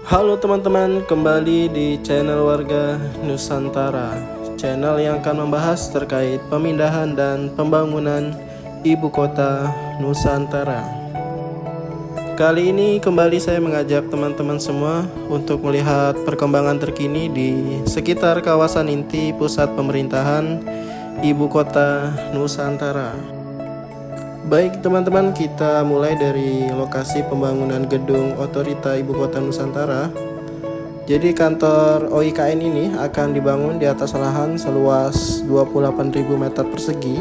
Halo teman-teman, kembali di channel Warga Nusantara, channel yang akan membahas terkait pemindahan dan pembangunan ibu kota Nusantara. Kali ini kembali saya mengajak teman-teman semua untuk melihat perkembangan terkini di sekitar kawasan inti pusat pemerintahan ibu kota Nusantara. Baik teman-teman, kita mulai dari lokasi pembangunan gedung Otorita Ibu Kota Nusantara. Jadi kantor OIKN ini akan dibangun di atas lahan seluas 28.000 meter persegi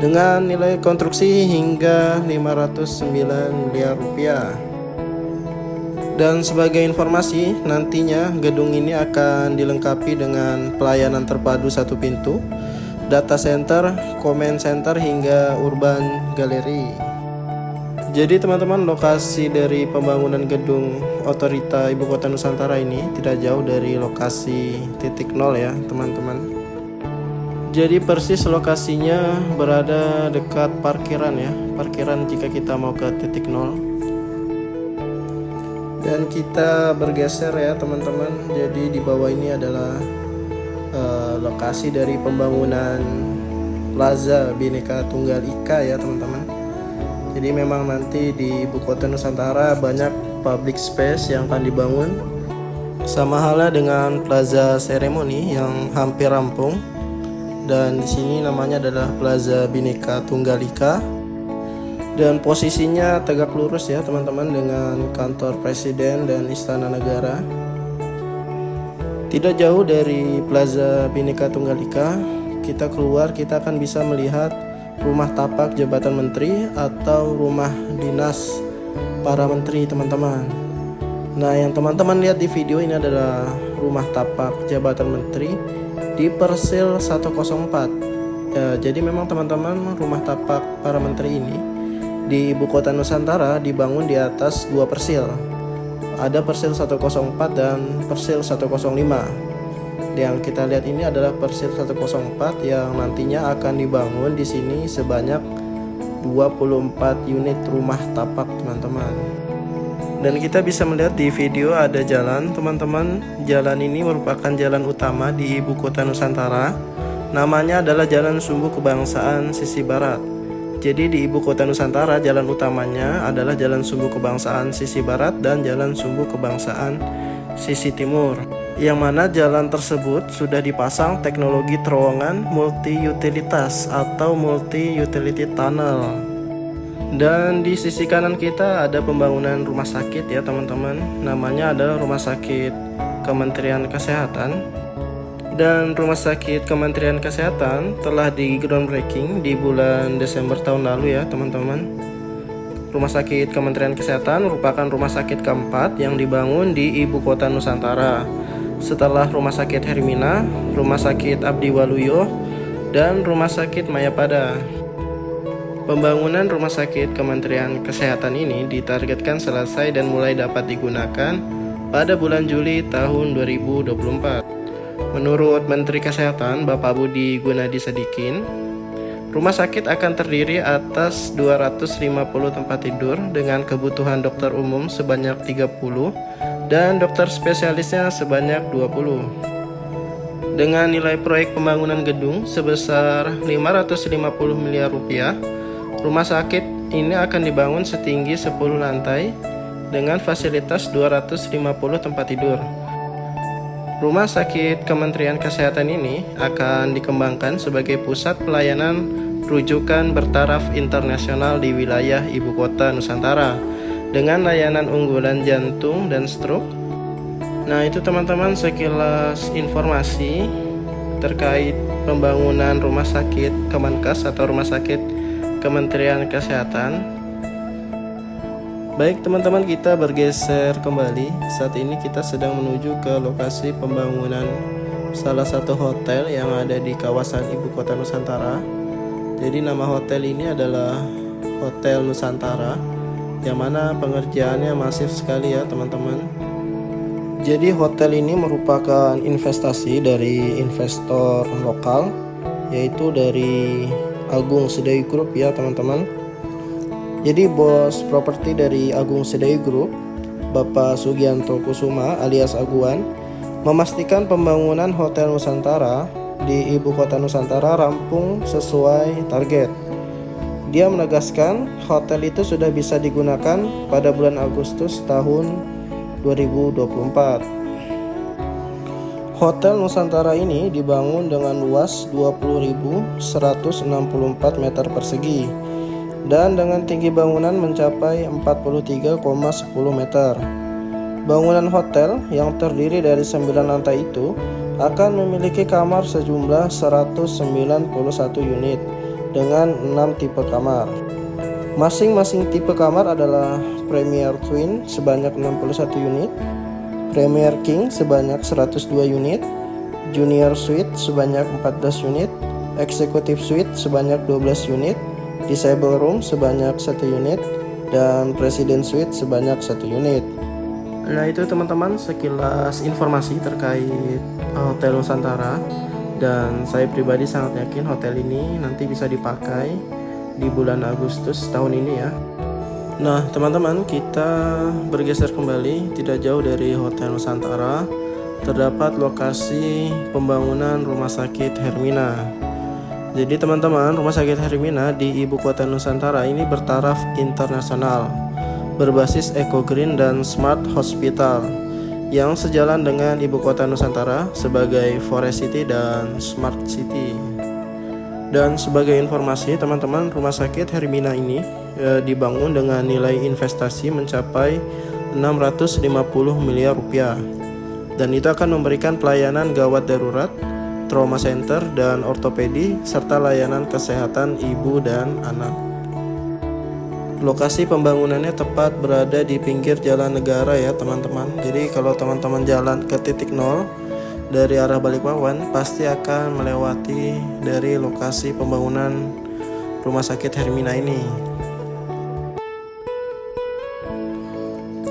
dengan nilai konstruksi hingga 509 miliar rupiah. Dan sebagai informasi, nantinya gedung ini akan dilengkapi dengan pelayanan terpadu satu pintu, data center, comment center, hingga urban gallery. Jadi teman-teman, lokasi dari pembangunan gedung Otorita Ibu Kota Nusantara ini tidak jauh dari lokasi titik nol ya teman-teman. Jadi persis lokasinya berada dekat parkiran ya, parkiran jika kita mau ke titik nol. Dan kita bergeser ya teman-teman, jadi di bawah ini adalah lokasi dari pembangunan Plaza Bhinneka Tunggal Ika ya teman-teman. Jadi memang nanti di Ibu Kota Nusantara banyak public space yang akan dibangun, sama halnya dengan Plaza Seremoni yang hampir rampung. Dan di sini namanya adalah Plaza Bhinneka Tunggal Ika. Dan posisinya tegak lurus ya teman-teman dengan kantor presiden dan istana negara. Tidak jauh dari Plaza Bhinneka Tunggal Ika, kita keluar, kita akan bisa melihat rumah tapak jabatan menteri atau rumah dinas para menteri teman-teman. Nah, yang teman-teman lihat di video ini adalah rumah tapak jabatan menteri di Persil 104. Jadi memang teman-teman, rumah tapak para menteri ini di Ibu Kota Nusantara dibangun di atas dua persil. Ada Persil 104 dan Persil 105. Yang kita lihat ini adalah Persil 104 yang nantinya akan dibangun di sini sebanyak 24 unit rumah tapak teman-teman. Dan kita bisa melihat di video ada jalan teman-teman. Jalan ini merupakan jalan utama di Ibu Kota Nusantara. Namanya adalah Jalan Sumbu Kebangsaan sisi Barat. Jadi di Ibu Kota Nusantara jalan utamanya adalah Jalan Sumbu Kebangsaan sisi Barat dan Jalan Sumbu Kebangsaan sisi Timur. Yang mana jalan tersebut sudah dipasang teknologi terowongan multi-utilitas atau multi-utility tunnel. Dan di sisi kanan kita ada pembangunan rumah sakit ya teman-teman. Namanya adalah Rumah Sakit Kementerian Kesehatan. Dan Rumah Sakit Kementerian Kesehatan telah di groundbreaking di bulan Desember tahun lalu ya teman-teman. Rumah Sakit Kementerian Kesehatan merupakan rumah sakit keempat yang dibangun di Ibu Kota Nusantara setelah Rumah Sakit Hermina, Rumah Sakit Abdi Waluyo, dan Rumah Sakit Mayapada. Pembangunan Rumah Sakit Kementerian Kesehatan ini ditargetkan selesai dan mulai dapat digunakan pada bulan Juli tahun 2024. Menurut Menteri Kesehatan Bapak Budi Gunadi Sadikin, rumah sakit akan terdiri atas 250 tempat tidur dengan kebutuhan dokter umum sebanyak 30 dan dokter spesialisnya sebanyak 20. Dengan nilai proyek pembangunan gedung sebesar 550 miliar rupiah, rumah sakit ini akan dibangun setinggi 10 lantai dengan fasilitas 250 tempat tidur. Rumah Sakit Kementerian Kesehatan ini akan dikembangkan sebagai pusat pelayanan rujukan bertaraf internasional di wilayah Ibu Kota Nusantara dengan layanan unggulan jantung dan stroke. Nah, itu teman-teman sekilas informasi terkait pembangunan Rumah Sakit Kemenkes atau Rumah Sakit Kementerian Kesehatan. Baik teman-teman, kita bergeser kembali. Saat ini kita sedang menuju ke lokasi pembangunan salah satu hotel yang ada di kawasan Ibu Kota Nusantara. Jadi nama hotel ini adalah Hotel Nusantara, yang mana pengerjaannya masif sekali ya teman-teman. Jadi hotel ini merupakan investasi dari investor lokal, yaitu dari Agung Sedayu Group ya teman-teman. Jadi bos properti dari Agung Sedayu Group Bapak Sugianto Kusuma alias Aguan, memastikan pembangunan Hotel Nusantara di Ibu Kota Nusantara rampung sesuai target. Dia menegaskan hotel itu sudah bisa digunakan pada bulan Agustus tahun 2024. Hotel Nusantara ini dibangun dengan luas 20.164 meter persegi dan dengan tinggi bangunan mencapai 43,10 meter. Bangunan hotel yang terdiri dari 9 lantai itu akan memiliki kamar sejumlah 191 unit dengan 6 tipe kamar. Masing-masing tipe kamar adalah Premier Twin sebanyak 61 unit, Premier King sebanyak 102 unit, Junior Suite sebanyak 14 unit, Executive Suite sebanyak 12 unit, Disable Room sebanyak 1 unit, dan President Suite sebanyak 1 unit. Nah, itu teman-teman sekilas informasi terkait Hotel Nusantara, dan saya pribadi sangat yakin hotel ini nanti bisa dipakai di bulan Agustus tahun ini ya. Nah teman-teman, kita bergeser kembali. Tidak jauh dari Hotel Nusantara terdapat lokasi pembangunan Rumah Sakit Hermina. Jadi teman-teman, Rumah Sakit Hermina di Ibu Kota Nusantara ini bertaraf internasional, berbasis Eco Green dan Smart Hospital, yang sejalan dengan Ibu Kota Nusantara sebagai Forest City dan Smart City. Dan sebagai informasi teman-teman, Rumah Sakit Hermina ini dibangun dengan nilai investasi mencapai 650 miliar rupiah, dan itu akan memberikan pelayanan gawat darurat, trauma center, dan ortopedi serta layanan kesehatan ibu dan anak. Lokasi pembangunannya tepat berada di pinggir jalan negara ya teman-teman. Jadi kalau teman-teman jalan ke titik nol dari arah Balikpapan, pasti akan melewati dari lokasi pembangunan Rumah Sakit Hermina ini.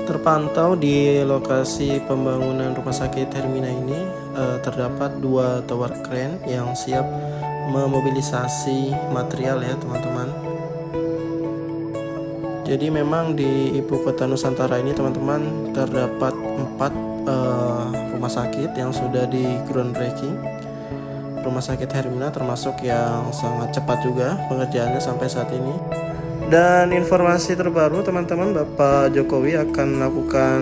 Terpantau di lokasi pembangunan Rumah Sakit Hermina ini terdapat 2 tower crane yang siap memobilisasi material ya teman-teman. Jadi memang di Ibu Kota Nusantara ini teman-teman terdapat 4 rumah sakit yang sudah di groundbreaking. Rumah Sakit Hermina termasuk yang sangat cepat juga pengerjaannya sampai saat ini. Dan informasi terbaru teman-teman, Bapak Jokowi akan melakukan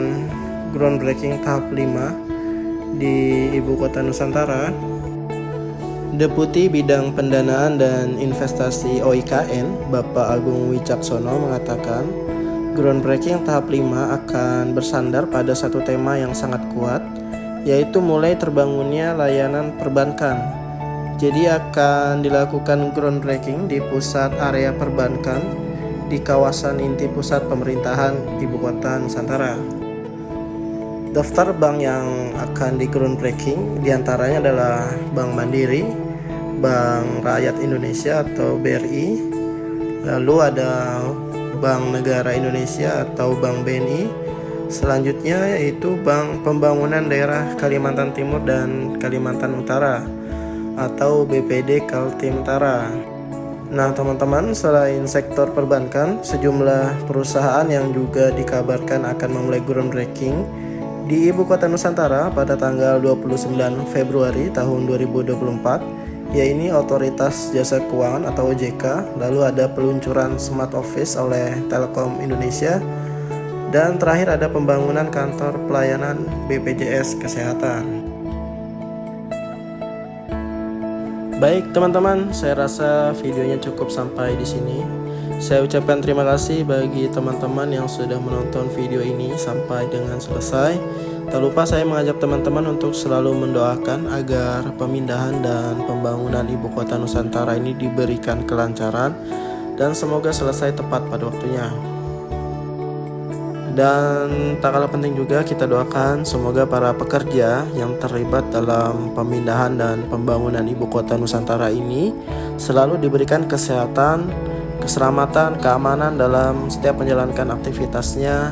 groundbreaking tahap 5 di Ibu Kota Nusantara. Deputi Bidang Pendanaan dan Investasi OIKN, Bapak Agung Wicaksono mengatakan groundbreaking tahap 5 akan bersandar pada satu tema yang sangat kuat, yaitu mulai terbangunnya layanan perbankan. Jadi akan dilakukan groundbreaking di pusat area perbankan di kawasan inti pusat pemerintahan Ibu Kota Nusantara. Daftar bank yang akan di groundbreaking diantaranya adalah Bank Mandiri, Bank Rakyat Indonesia atau BRI, lalu ada Bank Negara Indonesia atau Bank BNI. Selanjutnya yaitu Bank Pembangunan Daerah Kalimantan Timur dan Kalimantan Utara atau BPD Kaltimtara. Nah teman-teman, selain sektor perbankan, sejumlah perusahaan yang juga dikabarkan akan memulai groundbreaking di Ibu Kota Nusantara pada tanggal 29 Februari tahun 2024, yaitu Otoritas Jasa Keuangan atau OJK, lalu ada peluncuran Smart Office oleh Telkom Indonesia, dan terakhir ada pembangunan kantor pelayanan BPJS Kesehatan. Baik teman-teman, saya rasa videonya cukup sampai di sini. Saya ucapkan terima kasih bagi teman-teman yang sudah menonton video ini sampai dengan selesai. Tak lupa saya mengajak teman-teman untuk selalu mendoakan agar pemindahan dan pembangunan Ibu Kota Nusantara ini diberikan kelancaran dan semoga selesai tepat pada waktunya. Dan tak kalah penting juga kita doakan semoga para pekerja yang terlibat dalam pemindahan dan pembangunan Ibu Kota Nusantara ini selalu diberikan kesehatan, keselamatan, keamanan dalam setiap menjalankan aktivitasnya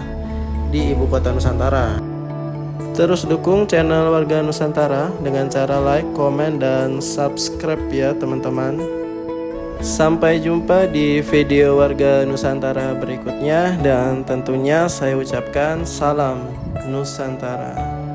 di Ibu Kota Nusantara. Terus dukung channel Warga Nusantara dengan cara like, komen, dan subscribe ya teman-teman. Sampai jumpa di video Warga Nusantara berikutnya, dan tentunya saya ucapkan salam Nusantara.